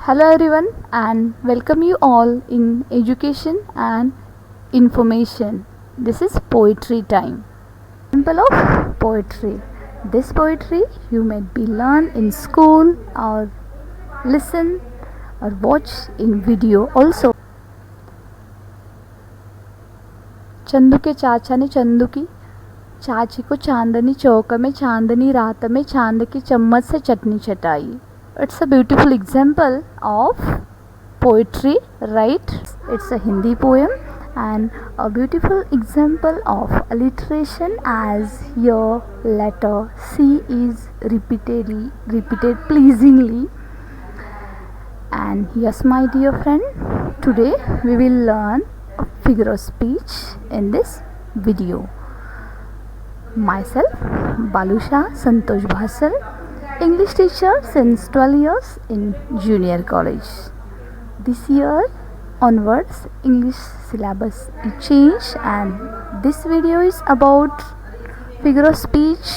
Hello everyone and welcome you all in education and information. This is poetry time. Example of poetry. This poetry you may be learn in school or listen or watch in video also. Chandu के चाचा ने चंदू की चाची को चांदनी चौक में चांदनी रात में चांद की चम्मच से चटनी चटाई. It's a beautiful example of poetry, right? It's a Hindi poem and a beautiful example of alliteration, as your letter C is repeated pleasingly. And yes, my dear friend, today we will learn a figure of speech in this video. Myself, Balusha Santosh Bhasal, English teacher since 12 years in junior college. This year onwards, English syllabus is changed, and this video is about figure of speech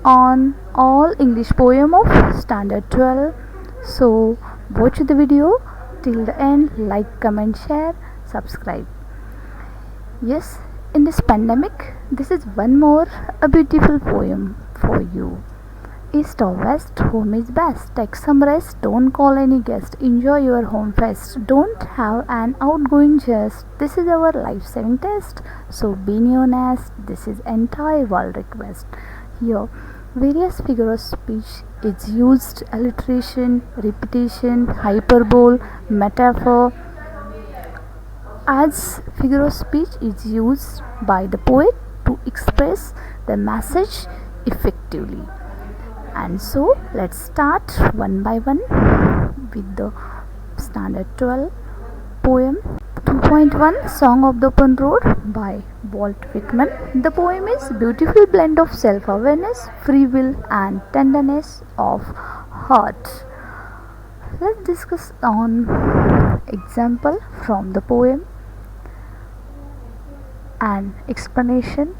on all English poem of standard 12. So watch the video till the end, like, comment, share, subscribe. Yes, in this pandemic, this is one more a beautiful poem for you. East or west, home is best. Take some rest, don't call any guest. Enjoy your home fest. Don't have an outgoing jest. This is our life-saving test. So be in your nest. This is entire world request. Here, various figure of speech is used: alliteration, repetition, hyperbole, metaphor. As figure of speech is used by the poet to express the message effectively. And so let's start one by one with the standard 12 poem. 2.1 Song of the Open Road by Walt Whitman. The poem is beautiful blend of self-awareness, free will and tenderness of heart. Let's discuss on example from the poem and explanation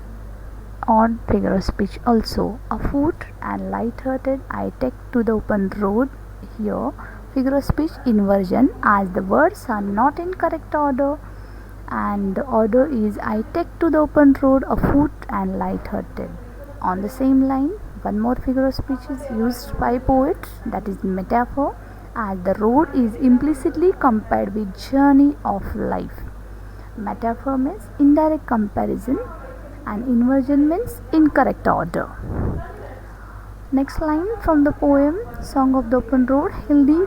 on figure of speech also. Afoot and light-hearted I take to the open road. Here figure of speech inversion, as the words are not in correct order, and the order is I take to the open road afoot and light-hearted. On the same line, one more figure of speech is used by poet, that is metaphor, as the road is implicitly compared with journey of life. Metaphor means indirect comparison and inversion means incorrect order. Next line from the poem Song of the Open Road. Healthy,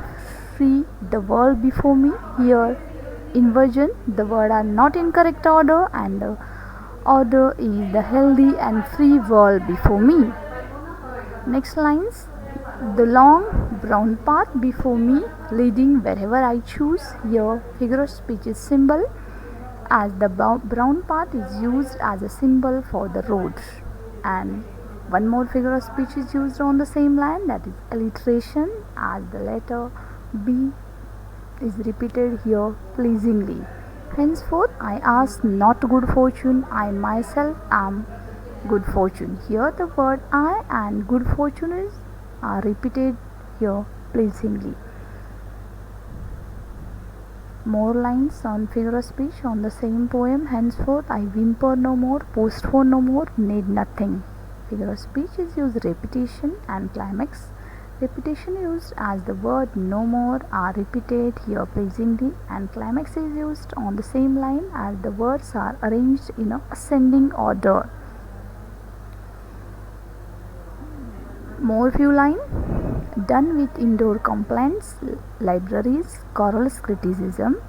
free, the world before me. Here inversion, the word are not in correct order and the order is the healthy and free world before me. Next lines, the long brown path before me, leading wherever I choose. Here figure of speech is symbol, as the brown path is used as a symbol for the road. And one more figure of speech is used on the same line, that is alliteration, as the letter B is repeated here pleasingly. Henceforth I ask not good fortune, I myself am good fortune. Here the word I and good fortune are repeated here pleasingly. More lines on figure of speech on the same poem. Henceforth I whimper no more, postpone no more, need nothing. Figure of speech is used repetition and climax. Repetition used as the word no more are repeated here pleasingly, and climax is used on the same line as the words are arranged in a ascending order. More few lines. Done with indoor complaints, libraries, chorus criticism.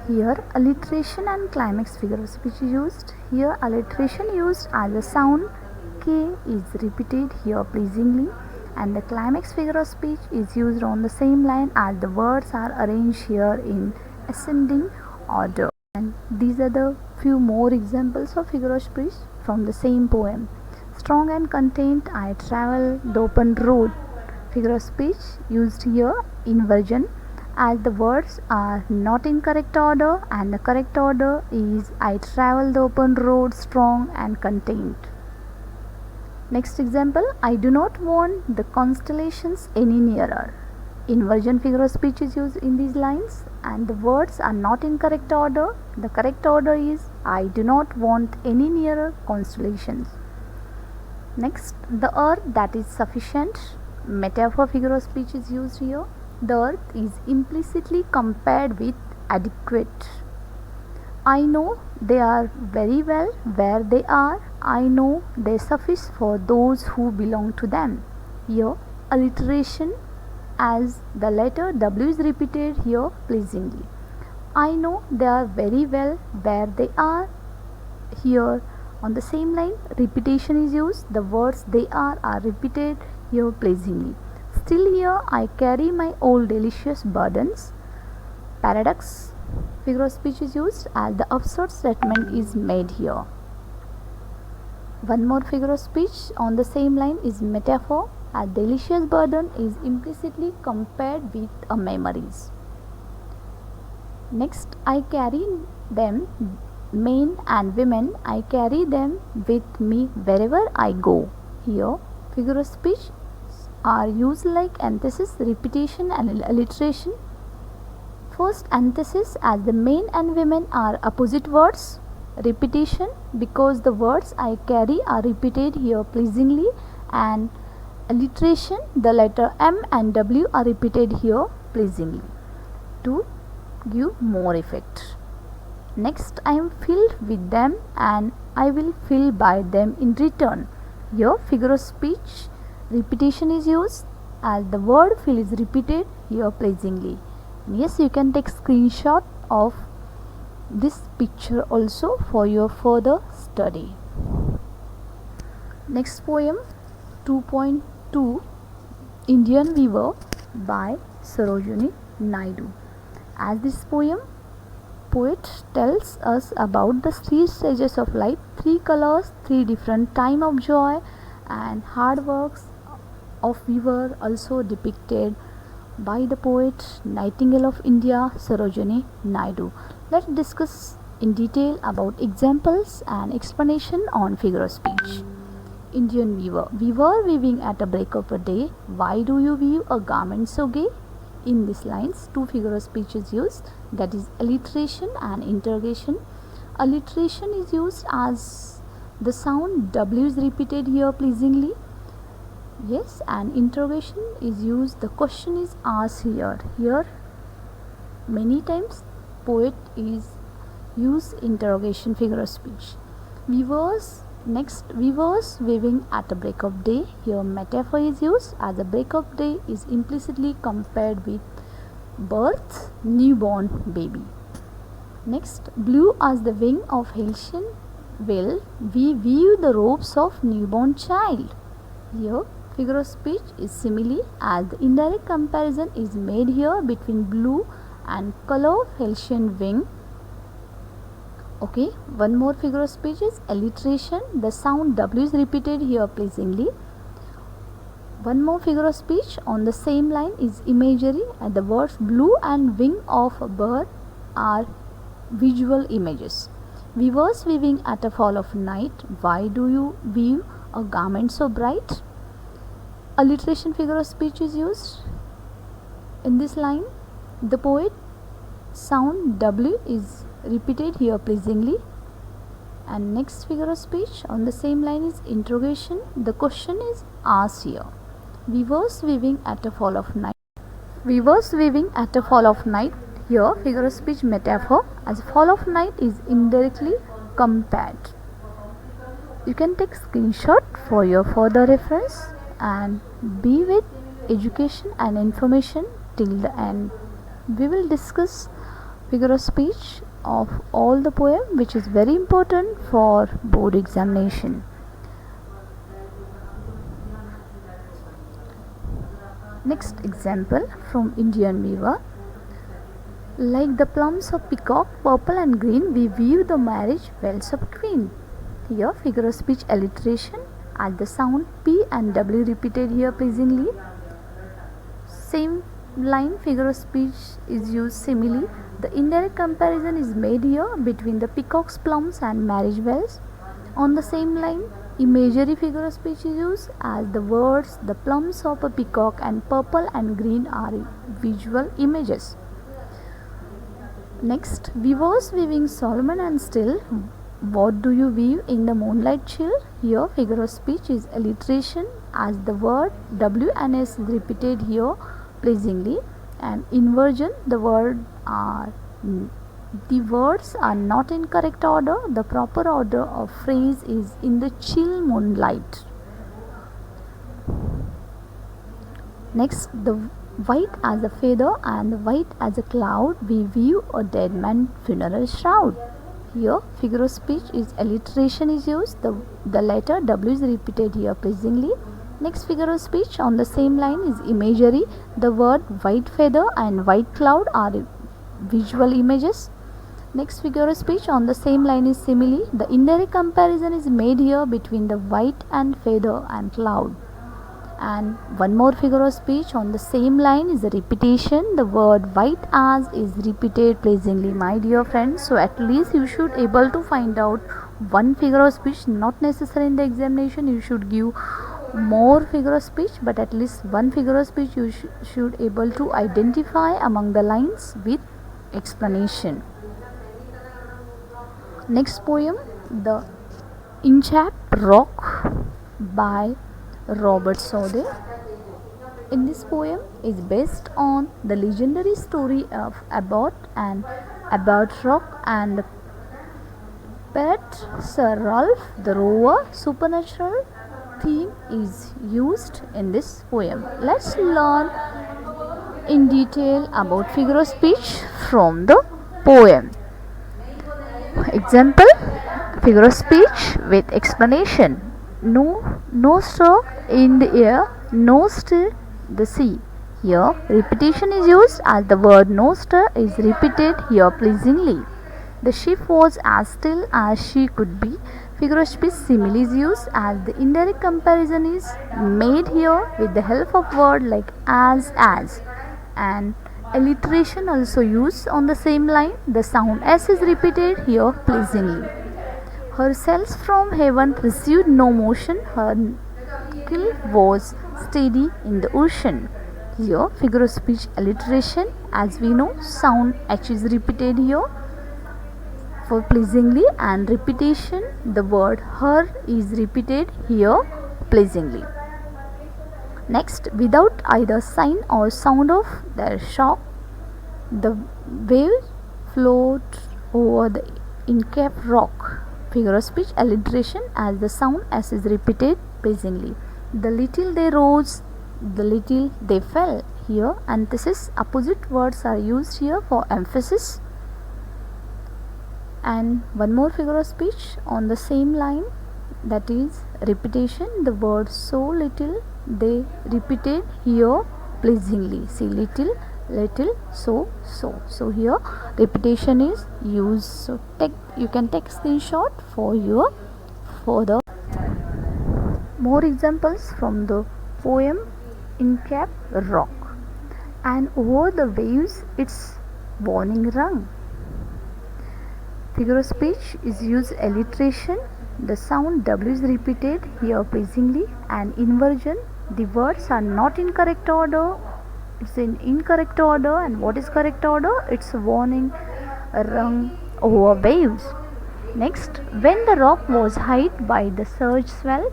Here alliteration and climax figure of speech is used. Here alliteration used as a sound K is repeated here pleasingly, and the climax figure of speech is used on the same line as the words are arranged here in ascending order. And these are the few more examples of figure of speech from the same poem. Strong and contained I travel the open road. Figure of speech used here inversion, as the words are not in correct order and the correct order is I travel the open road strong and contained. Next example, I do not want the constellations any nearer. Inversion figure of speech is used in these lines, and the words are not in correct order. The correct order is I do not want any nearer constellations. Next, the earth that is sufficient. Metaphor figure of speech is used here. The earth is implicitly compared with adequate. I know they are very well where they are. I know they suffice for those who belong to them. Here, alliteration, as the letter W is repeated here pleasingly. I know they are very well where they are. Here on the same line, repetition is used. The words they are repeated here pleasingly. Still here I carry my old delicious burdens. Paradox figure of speech is used as the absurd statement is made here. One more figure of speech on the same line is metaphor, as delicious burden is implicitly compared with a memories. Next, I carry them, men and women, I carry them with me wherever I go. Here, figure of speech are used like antithesis, repetition and alliteration. First, antithesis, as the men and women are opposite words. Repetition, because the words I carry are repeated here pleasingly. And alliteration, the letter M and W are repeated here pleasingly to give more effect. Next, I am filled with them and I will fill by them in return. Here, figure of speech repetition is used as the word fill is repeated here pleasingly. Yes, you can take screenshot of this picture also for your further study. Next poem 2.2 Indian Weaver by Sarojini Naidu. As this poet tells us about the three stages of life, three colors, three different time of joy and hard works of weaver, also depicted by the poet Nightingale of India Sarojini Naidu. Let's discuss in detail about examples and explanation on figure of speech. Indian weaver. Weaver weaving at a break of a day. Why do you weave a garment so gay? In these lines, two figure of speech is used, that is alliteration and interrogation. Alliteration is used as the sound W is repeated here pleasingly. Yes, and interrogation is used, the question is asked here. Here many times poet is use interrogation figure of speech. Weavers. Next, weavers weaving at a break of day. Here metaphor is used as a break of day is implicitly compared with birth, newborn baby. Next, blue as the wing of Halcyon will we weave the robes of newborn child. Here figure of speech is simile, as the indirect comparison is made here between blue and color of Halcyon wing. Okay, one more figure of speech is alliteration. The sound W is repeated here pleasingly. One more figure of speech on the same line is imagery, and the words blue and wing of a bird are visual images. Weavers weaving at a fall of night. Why do you weave a garment so bright? Alliteration figure of speech is used. In this line, the poet sound W is repeated here pleasingly. And next figure of speech on the same line is interrogation. The question is asked here. Weavers weaving at a fall of night. Weavers weaving at a fall of night. Here figure of speech metaphor, as fall of night is indirectly compared. You can take screenshot for your further reference and be with education and information till the end. We will discuss figure of speech of all the poem, which is very important for board examination. Next example from Indian Weaver. Like the plums of peacock, purple and green, we weave the marriage bells of queen. Here figure of speech alliteration, at the sound P and W repeated here pleasingly. Same line figure of speech is used simile. The indirect comparison is made here between the peacock's plums and marriage bells. On the same line, Imagery figure of speech is used as the words the plums of a peacock and purple and green are visual images. Next, weavers weaving Solomon and still. What do you weave in the moonlight chill? Here figure of speech is alliteration as the word W and S is repeated here pleasingly, and inversion the words are not in correct order. The proper order of phrase is in the chill moonlight. Next, the white as a feather and the white as a cloud, we weave a dead man's funeral shroud. Here figure of speech is alliteration is used. The letter W is repeated here pleasingly. Next figure of speech on the same line is imagery. The word white feather and white cloud are visual images. Next figure of speech on the same line is simile. The indirect comparison is made here between the white and feather and cloud. And one more figure of speech on the same line is a repetition. The word white as is repeated pleasingly, my dear friends. So at least you should able to find out one figure of speech, not necessary in the examination you should give more figure of speech, but at least one figure of speech you should able to identify among the lines with explanation. Next poem, The Inchapped Rock by Robert Southey. In this poem is based on the legendary story of Abbot Rock and Pet Sir Ralph the Rover. Supernatural theme is used in this poem. Let's learn in detail about figure of speech from the poem. Example, figure of speech with explanation. No star in the air, no still the sea. Here repetition is used as the word no star is repeated here pleasingly. The ship was as still as she could be. Figure of speech simile is used as the indirect comparison is made here with the help of word like as, and alliteration also used on the same line. The sound S is repeated here pleasingly. Her sails from heaven received no motion. Her keel was steady in the ocean. Here figure of speech alliteration, as we know sound H is repeated here for pleasingly, and repetition the word her is repeated here pleasingly. Next, without either sign or sound of their shock, the waves float over the incapped rock. Figure of speech alliteration as the sound S is repeated pleasingly. The little they rose, the little they fell. Here antithesis opposite words are used here for emphasis. And one more figure of speech on the same line, that is repetition. The word so little they repeated here pleasingly. See, little, so here repetition is used. So you can take screenshot for your further. More examples from the poem Incapped Rock. And over the waves its warning rung. Figure of speech is used alliteration. The sound W is repeated here pleasingly, and inversion the words are not in correct order. It's in incorrect order, and what is correct order? It's a warning rung over waves. Next, when the rock was hid by the surge swell,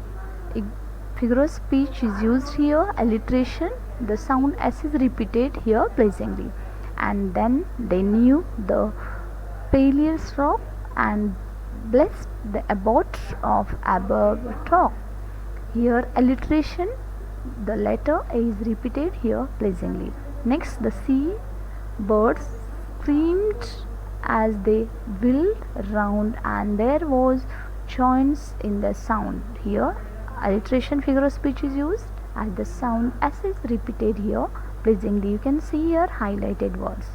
figure of speech is used here alliteration. The sound S is repeated here pleasingly. And then they knew the Peleus rock and blessed the abbot of Abertock. Here alliteration, the letter A is repeated here pleasingly. Next, the sea birds screamed as they wheeled round, and there was joints in the sound. Here alliteration figure of speech is used as the sound S is repeated here pleasingly. You can see here highlighted words.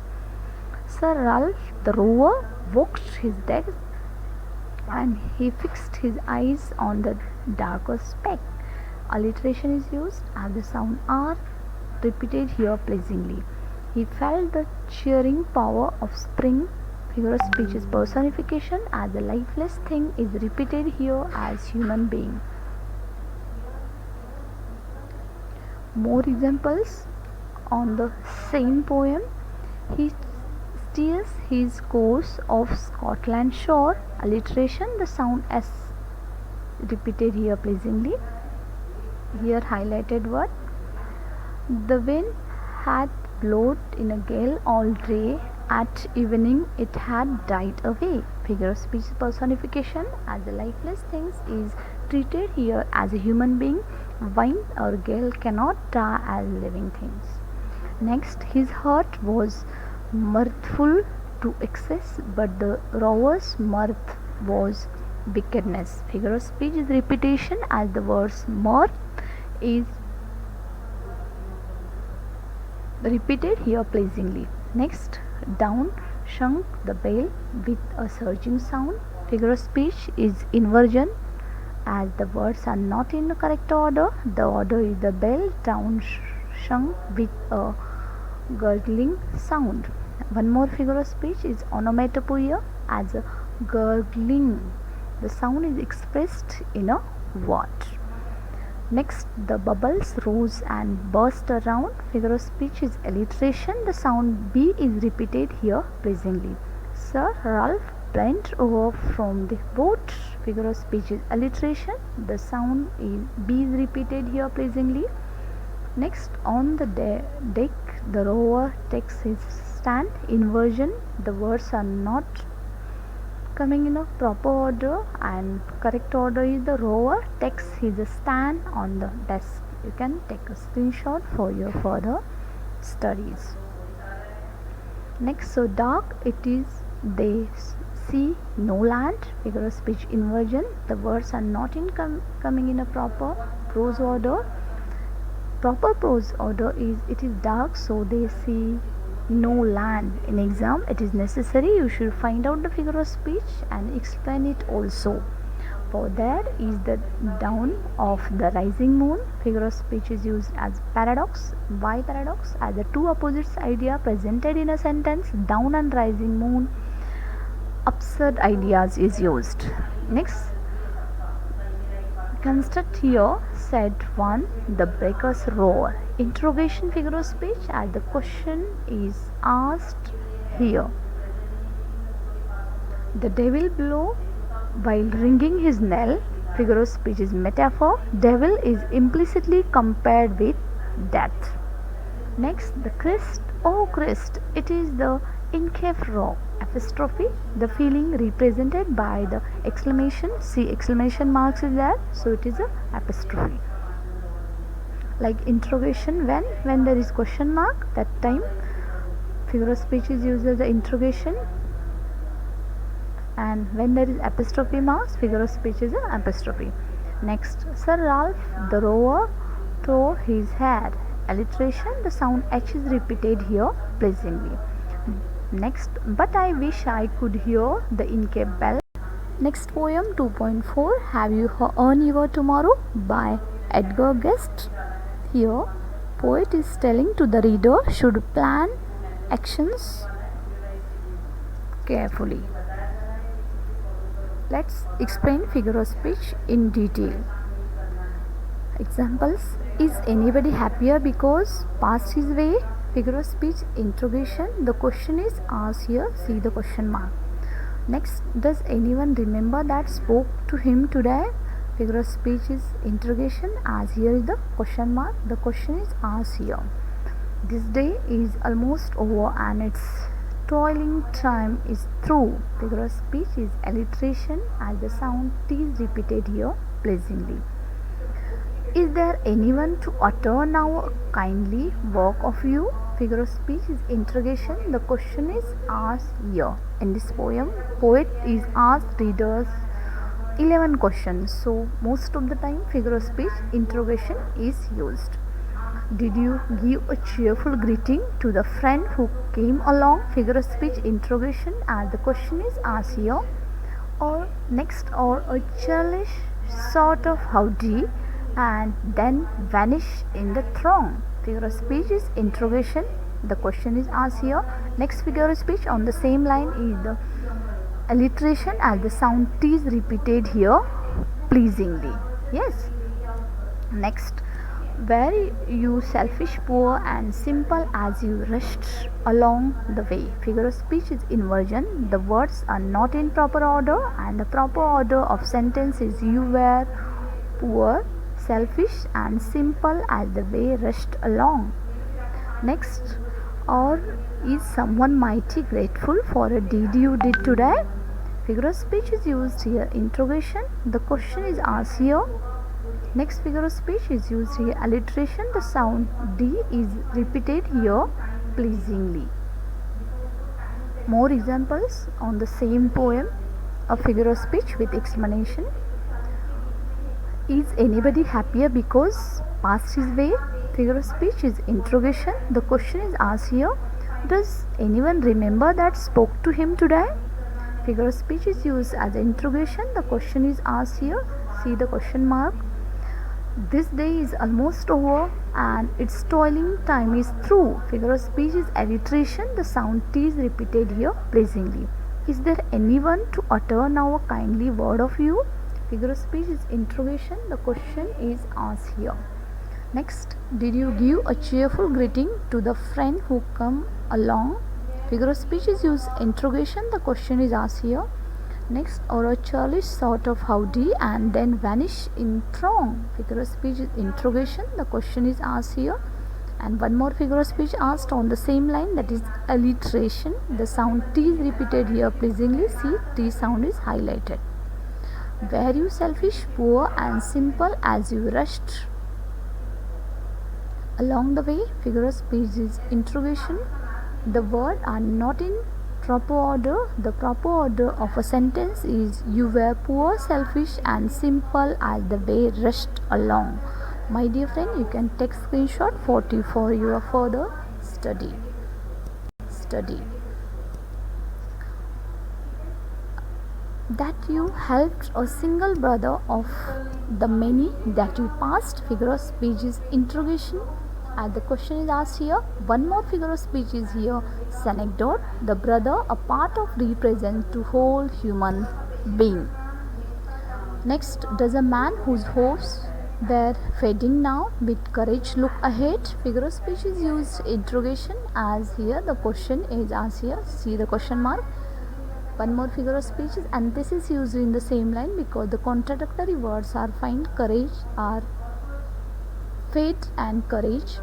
Sir Ralph the Rover watched his deck, and he fixed his eyes on the darker speck. Alliteration is used as the sound R repeated here pleasingly. He felt the cheering power of spring. Figure of speech is personification as the lifeless thing is repeated here as human being. More examples on the same poem. He steers his course off Scotland shore. Alliteration, the sound S repeated here pleasingly. Here highlighted word. The wind had blown in a gale all day. At evening it had died away. Figure of speech personification as the lifeless things is treated here as a human being. Wind or gale cannot die as living things. Next, his heart was mirthful to excess, but the rower's mirth was wickedness. Figure of speech is repetition as the words mirth is repeated here pleasingly. Next, down sunk the bell with a surging sound. Figure of speech is inversion as the words are not in the correct order. The order is the bell down sunk with a gurgling sound. One more figure of speech is onomatopoeia as a gurgling. The sound is expressed in a word. Next, the bubbles rose and burst around. Figure of speech is alliteration. The sound B is repeated here pleasingly. Sir Ralph bent over from the boat. Figure of speech is alliteration. The sound is B is repeated here pleasingly. Next, on the deck, the rower takes his stand. Inversion, the words are not coming in a proper order, and correct order is the rower takes his stand on the desk. You can take a screenshot for your further studies. Next, so dark it is, they see no land. Figure of speech inversion, the words are not coming in a proper prose order. Proper prose order is it is dark so they see no land. In exam it is necessary you should find out the figure of speech and explain it also. For there is the down of the rising moon. Figure of speech is used as paradox. Why paradox? As the two opposites idea presented in a sentence, down and rising moon, absurd ideas is used. Next, construct here said 1 the breakers roar. Interrogation figure of speech as the question is asked here. The devil blow while ringing his knell. Figure of speech is metaphor. Devil is implicitly compared with death. Next, the Christ, oh Christ, it is the incaf rock. Apostrophe, the feeling represented by the exclamation. See, exclamation marks is there, so it is a apostrophe. Like interrogation, when there is question mark, that time figure of speech is used as the interrogation, and when there is apostrophe marks, figure of speech is an apostrophe. Next, Sir Ralph the rower tore his head. Alliteration, the sound H is repeated here pleasingly. Next, but I wish I could hear the incap bell. Next poem 2.4 Have You Earned Your Tomorrow by Edgar Guest. Here, poet is telling to the reader should plan actions carefully. Let's explain figure of speech in detail. Examples: is anybody happier because passed his way? Figure of speech interrogation, the question is asked here, see the question mark. Next, does anyone remember that spoke to him today? Figure of speech is interrogation, as here is the question mark, the question is asked here. This day is almost over and its toiling time is through. Figure of speech is alliteration, as the sound T is repeated here pleasingly. Is there anyone to utter now kindly work of you? Figure of speech is interrogation, the question is asked here. In this poem, poet is asked readers 11 questions, so most of the time figure of speech interrogation is used. Did you give a cheerful greeting to the friend who came along? Figure of speech interrogation, as the question is asked here. Or next, or a churlish sort of howdy and then vanish in the throng. Figure of speech is interrogation, the question is asked here. Next figure of speech on the same line is the alliteration, as the sound T is repeated here pleasingly. Yes. Next, Were you selfish, poor, and simple as you rushed along the way? Figure of speech is inversion. The words are not in proper order, and the proper order of sentence is you were poor, selfish, and simple as the way rushed along. Next, or is someone mighty grateful for a deed you did today? Figure of speech is used here. Interrogation. The question is asked here. Next figure of speech is used here. Alliteration. The sound D is repeated here pleasingly. More examples on the same poem. A figure of speech with explanation. Is anybody happier because past his way? Figure of speech is interrogation. The question is asked here. Does anyone remember that spoke to him today? Figure of speech is used as interrogation. The question is asked here. See the question mark. This day is almost over and its toiling time is through. Figure of speech is alliteration. The sound T is repeated here pleasingly. Is there anyone to utter now a kindly word of you? Figure of speech is interrogation. The question is asked here. Next, did you give a cheerful greeting to the friend who come along? Figure of speech is used interrogation. The question is asked here. Next, or a churlish sort of howdy and then vanish in throng. Figure of speech is interrogation. The question is asked here. And one more figure of speech asked on the same line, that is alliteration. The sound T is repeated here pleasingly. See, T sound is highlighted. Were you selfish, poor, and simple as you rushed along the way? Figure of speech is interrogation. The words are not in proper order. The proper order of a sentence is you were poor, selfish, and simple as the way rushed along. My dear friend, you can take screenshot for your further study. That you helped a single brother of the many that you passed. Figure of speech is interrogation. And the question is asked here. One more figure of speech is here. Synecdoche. The brother, a part of represent to whole human being. Next, does a man whose hopes were fading now with courage look ahead? Figure of speech is used interrogation, as here the question is asked here. See the question mark. One more figure of speech is antithesis used in the same line because the contradictory words are find, courage, are fade and courage.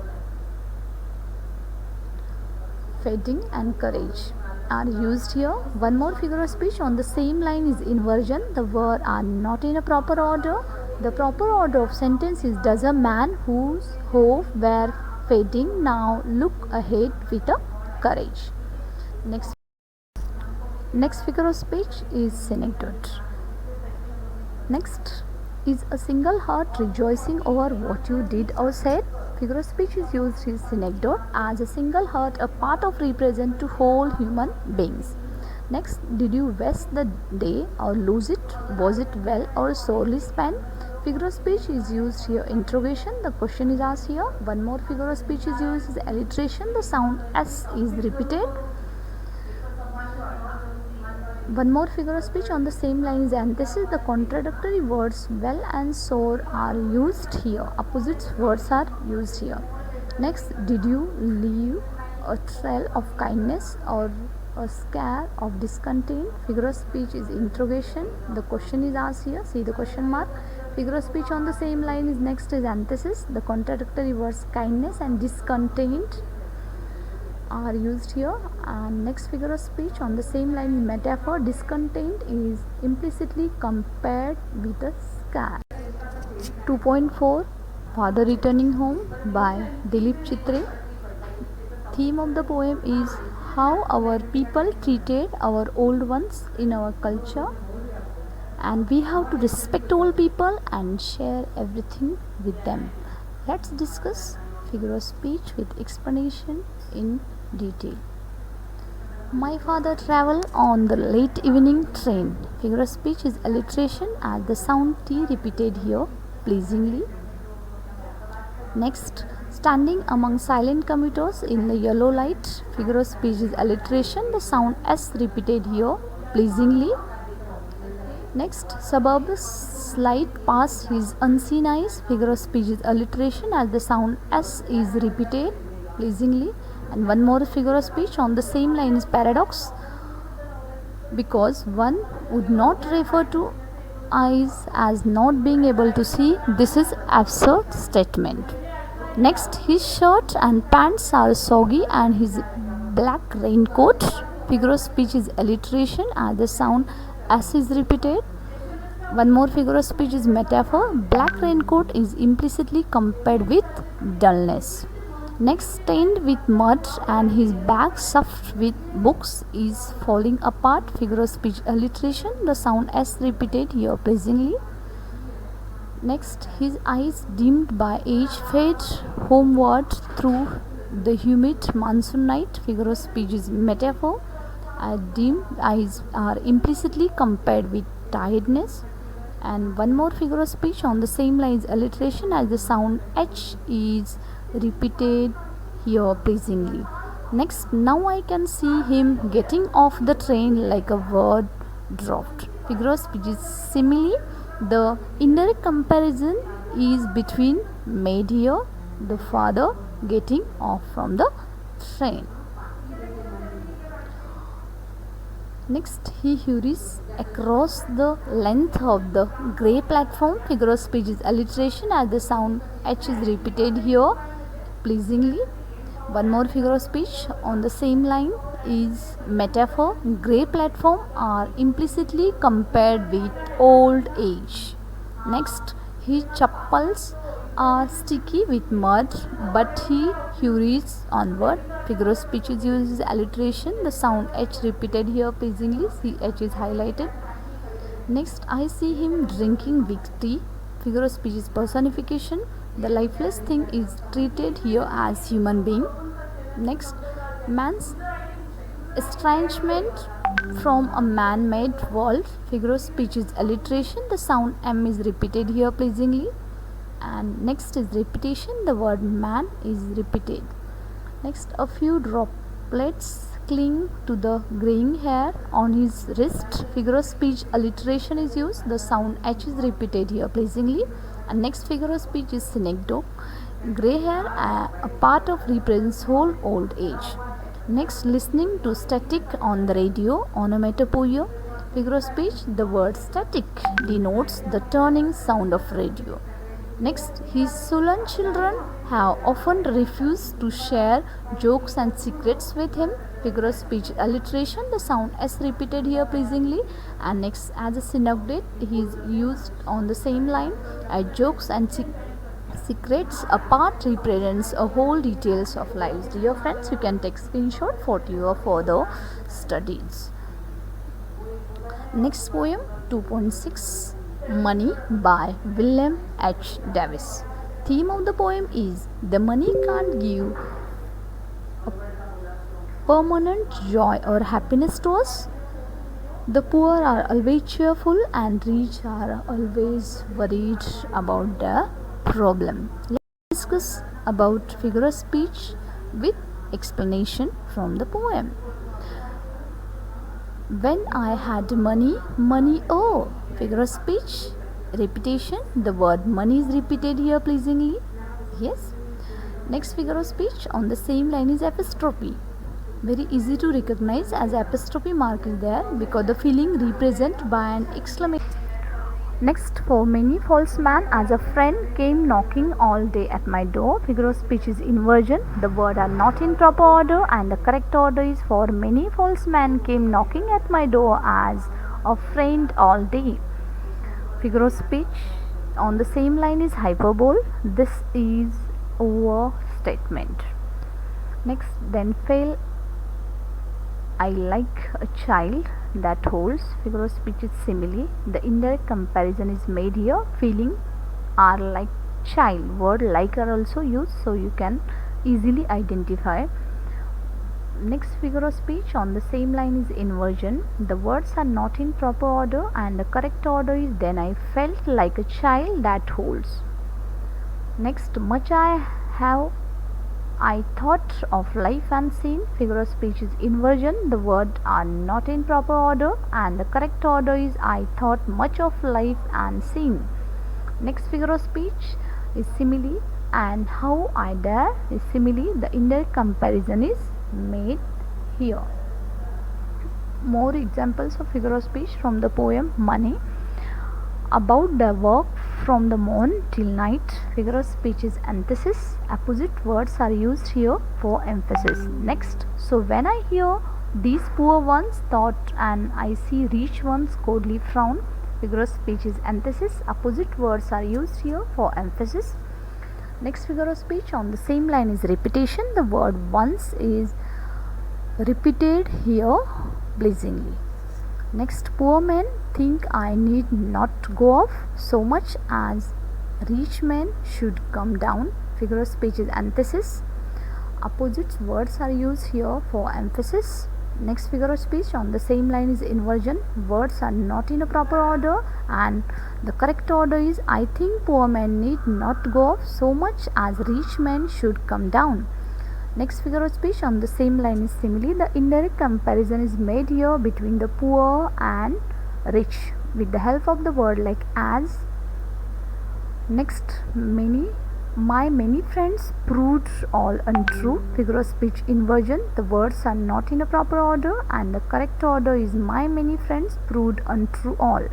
Fading and courage are used here. One more figure of speech on the same line is inversion. The words are not in a proper order. The proper order of sentence is does a man whose hope were fading now look ahead with a courage. Next figure of speech is synecdoche. Next is a single heart rejoicing over what you did or said. Figure of speech is used in synecdoche as a single heart, a part of represent to whole human beings. Next, did you waste the day or lose it? Was it well or sorely spent? Figure of speech is used here interrogation. The question is asked here. One more figure of speech is used is alliteration. The sound S is repeated. One more figure of speech on the same line is antithesis. The contradictory words well and sore are used here. Opposite words are used here. Next, did you leave a trail of kindness or a scare of discontent? Figure of speech is interrogation. The question is asked here. See the question mark. Figure of speech on the same line is next is antithesis. The contradictory words kindness and discontent are used here. And next figure of speech on the same line is metaphor. Discontent is implicitly compared with a scare. 2.4 Father Returning Home by Dilip Chitre. Theme of the poem is how our people treated our old ones in our culture, and we have to respect all people and share everything with them. Let's discuss figure of speech with explanation in detail. My father traveled on the late evening train. Figure of speech is alliteration as the sound T repeated here pleasingly. Next, standing among silent commuters in the yellow light. Figure of speech is alliteration. The sound S repeated here pleasingly. Next, suburbs light pass his unseen eyes. Figure of speech is alliteration as the sound S is repeated pleasingly. And one more figure of speech on the same line is paradox, because one would not refer to eyes as not being able to see. This is absurd statement. Next, his shirt and pants are soggy and his black raincoat. Figure of speech is alliteration as the sound S is repeated. One more figure of speech is metaphor. Black raincoat is implicitly compared with dullness. Next, stained with mud and his bag stuffed with books is falling apart. Figure of speech alliteration. The sound S repeated here pleasingly. Next, his eyes dimmed by age fade homeward through the humid monsoon night. Figure of speech is metaphor. Dim eyes are implicitly compared with tiredness. And one more figure of speech on the same line is alliteration as the sound H is repeated here pleasingly. Next, now I can see him getting off the train like a word dropped. Figure of speech is simile. The indirect comparison is between made here, the father getting off from the train. Next, he hurries across the length of the grey platform. Figure of speech is alliteration as the sound H is repeated here pleasingly. One more figure of speech on the same line is metaphor. Grey platform are implicitly compared with old age. Next, his chappals are sticky with mud, but he hurries onward. Figure of speech is used as alliteration. The sound H repeated here pleasingly. CH is highlighted. Next, I see him drinking victory. Figure of speech is personification. The lifeless thing is treated here as human being. Next, man's estrangement from a man-made world. Figure of speech is alliteration. The sound M is repeated here pleasingly. And next is repetition. The word man is repeated. Next, a few droplets cling to the graying hair on his wrist. Figure of speech alliteration is used. The sound H is repeated here pleasingly. And next figure of speech is synecdoche. Grey hair, a part of represents whole old age. Next, listening to static on the radio, onomatopoeia. Figure of speech, the word static denotes the turning sound of radio. Next, his sullen children have often refused to share jokes and secrets with him. Figure of speech alliteration. The sound S repeated here pleasingly. And next, as a synecdoche, he is used on the same line. As jokes and secrets, a part represents a whole details of lives. Dear friends, you can take screenshot for your further studies. Next poem 2.6, Money by William H. Davis. Theme of the poem is the money can't give a permanent joy or happiness to us. The poor are always cheerful and rich are always worried about their problem. Let's discuss about figure of speech with explanation from the poem. When I had money, money oh. Figure of speech, repetition. The word money is repeated here pleasingly. Yes. Next figure of speech on the same line is apostrophe. Very easy to recognize as apostrophe mark is there because the feeling represented by an exclamation. Next, for many false man as a friend came knocking all day at my door. Figure of speech is inversion. The word are not in proper order and the correct order is for many false men came knocking at my door as a friend all day. Figure of speech on the same line is hyperbole. This is overstatement. Next, then fail I like a child that holds. Figure of speech is simile. The indirect comparison is made here. Feeling are like child. Word like are also used so you can easily identify. Next figure of speech on the same line is inversion. The words are not in proper order and the correct order is then I felt like a child that holds. Next, much I have I thought of life and scene. Figure of speech is inversion. The words are not in proper order, and the correct order is I thought much of life and scene. Next figure of speech is simile, and how I dare is simile. The indirect comparison is made here. More examples of figure of speech from the poem Money. About the work from the morn till night. Figure of speech is antithesis. Opposite words are used here for emphasis. Next, so when I hear these poor ones thought and I see rich ones coldly frown. Figure of speech is antithesis. Opposite words are used here for emphasis. Next figure of speech on the same line is repetition. The word once is repeated here blazingly. Next, poor men think I need not go off so much as rich men should come down. Figure of speech is antithesis. Opposite words are used here for emphasis. Next figure of speech on the same line is inversion. Words are not in a proper order, and the correct order is I think poor men need not go off so much as rich men should come down. Next figure of speech on the same line is simile. The indirect comparison is made here between the poor and rich with the help of the word like as. Next, my many friends proved all untrue. Figure of speech inversion. The words are not in a proper order, and the correct order is my many friends proved untrue all.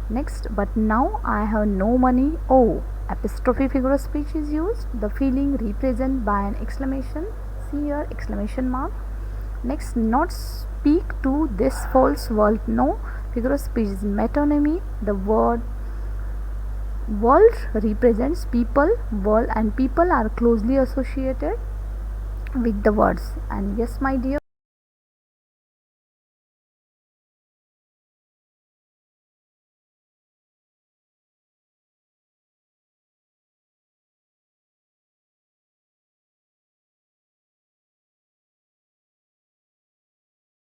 Next, but now I have no money. Oh, apostrophe figure of speech is used. The feeling represented by an exclamation. See here, exclamation mark. Next, not speak to this false world. No. Figure of speech is metonymy. The word world represents people. World and people are closely associated with the words. And yes, my dear,